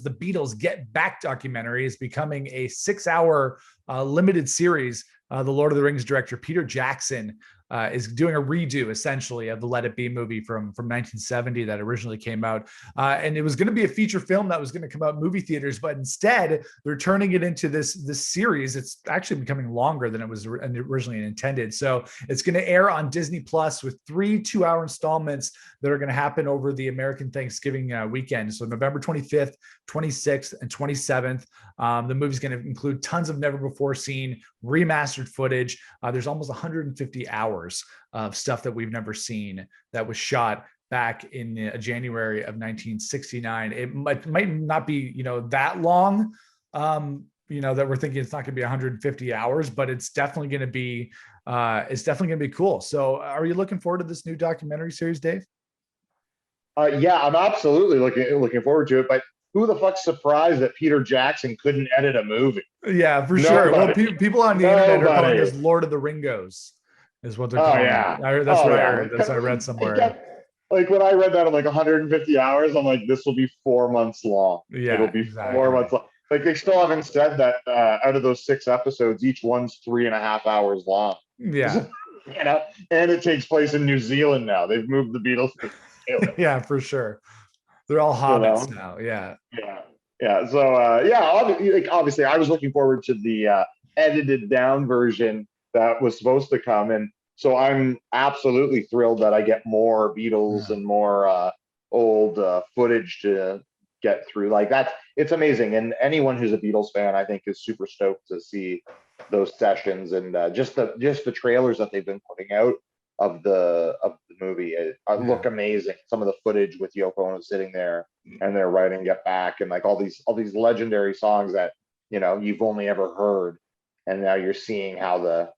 The Beatles Get Back documentary is becoming a 6-hour limited series. The Lord of the Rings director Peter Jackson is doing a redo, essentially, of the Let It Be movie from 1970 that originally came out. And it was going to be a feature film that was going to come out in movie theaters, but instead they're turning it into this series. It's actually becoming longer than it was originally intended. So it's going to air on Disney Plus with 3 2-hour installments that are going to happen over the American Thanksgiving weekend. So November 25th, 26th, and 27th. The movie's going to include tons of never before seen remastered footage. There's almost 150 hours of stuff that we've never seen that was shot back in January of 1969. It might not be, that long, that we're thinking it's not going to be 150 hours, but it's definitely going to be, cool. So are you looking forward to this new documentary series, Dave? Yeah, I'm absolutely looking forward to it, but who the fuck's surprised that Peter Jackson couldn't edit a movie? Yeah, for sure. Well, people on the internet are calling this Lord of the Ringos, is what they're calling it. That's what I heard. That's what I read somewhere. Like when I read that, I'm like 150 hours. I'm like, this will be 4 months long. Yeah, it'll be exactly. 4 months long. Like they still haven't said that out of those 6 episodes, each one's 3.5 hours long. Yeah, and it takes place in New Zealand now. They've moved the Beatles to New Zealand. Yeah, for sure. They're all hobbits now. Yeah. So obviously, I was looking forward to the edited down version that was supposed to come, and so I'm absolutely thrilled that I get more Beatles and more old footage to get through. Like it's amazing, and anyone who's a Beatles fan, I think, is super stoked to see those sessions and just the trailers that they've been putting out of the movie look amazing. Some of the footage with Yoko Ono sitting there and they're writing Get Back and like all these legendary songs that you've only ever heard, and now you're seeing how the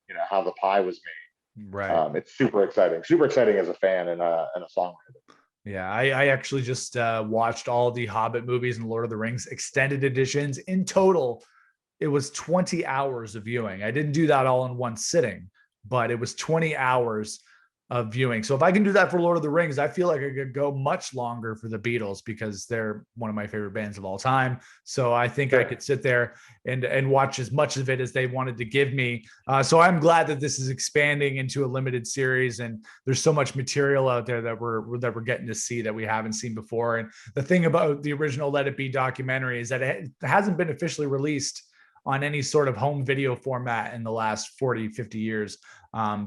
pie was made. Right. It's super exciting as a fan and a songwriter. Yeah, I actually just watched all the Hobbit movies and Lord of the Rings extended editions. In total, it was 20 hours of viewing. I didn't do that all in one sitting, but it was 20 hours of viewing. So if I can do that for Lord of the Rings, I feel like I could go much longer for the Beatles because they're one of my favorite bands of all time. So I think I could sit there and watch as much of it as they wanted to give me. So I'm glad that this is expanding into a limited series, and there's so much material out there that we're getting to see that we haven't seen before. And the thing about the original Let It Be documentary is that it hasn't been officially released on any sort of home video format in the last 40, 50 years,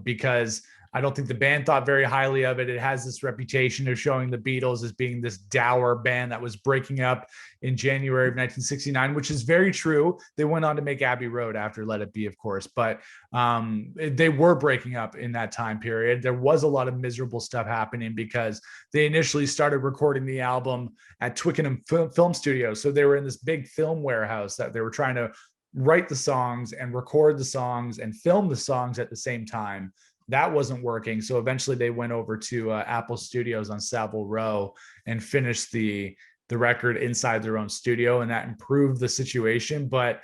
because I don't think the band thought very highly of it. It has this reputation of showing the Beatles as being this dour band that was breaking up in January of 1969, which is very true. They went on to make Abbey Road after Let It Be, of course, but they were breaking up in that time period. There was a lot of miserable stuff happening because they initially started recording the album at Twickenham Film Studios. So they were in this big film warehouse that they were trying to write the songs and record the songs and film the songs at the same time. That wasn't working. So eventually they went over to Apple Studios on Savile Row and finished the record inside their own studio, and that improved the situation. But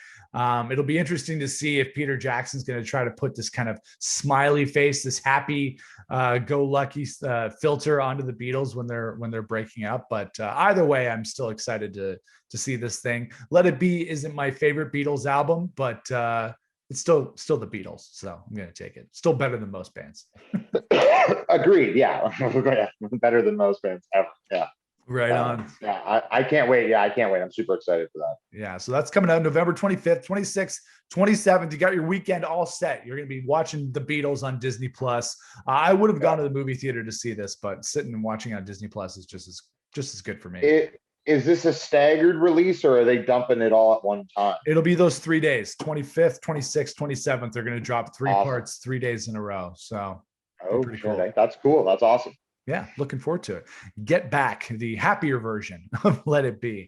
it'll be interesting to see if Peter Jackson's going to try to put this kind of smiley face, this happy go lucky filter onto the Beatles when they're breaking up. But either way, I'm still excited to see this thing. Let It Be isn't my favorite Beatles album, but it's still the Beatles, so I'm going to take it. Still better than most bands. Agreed. Yeah. Better than most bands ever. Yeah. Right on. Yeah, I can't wait. Yeah, I can't wait. I'm super excited for that. Yeah, so that's coming out November 25th, 26th, 27th. You got your weekend all set. You're going to be watching the Beatles on Disney Plus. I would have gone to the movie theater to see this, but sitting and watching on Disney Plus is just as good for me. Is this a staggered release, or are they dumping it all at one time? It'll be those 3 days, 25th, 26th, 27th. They're going to drop 3 parts, 3 days in a row. So pretty cool. That's cool. That's awesome. Yeah, looking forward to it. Get Back, the happier version of Let It Be.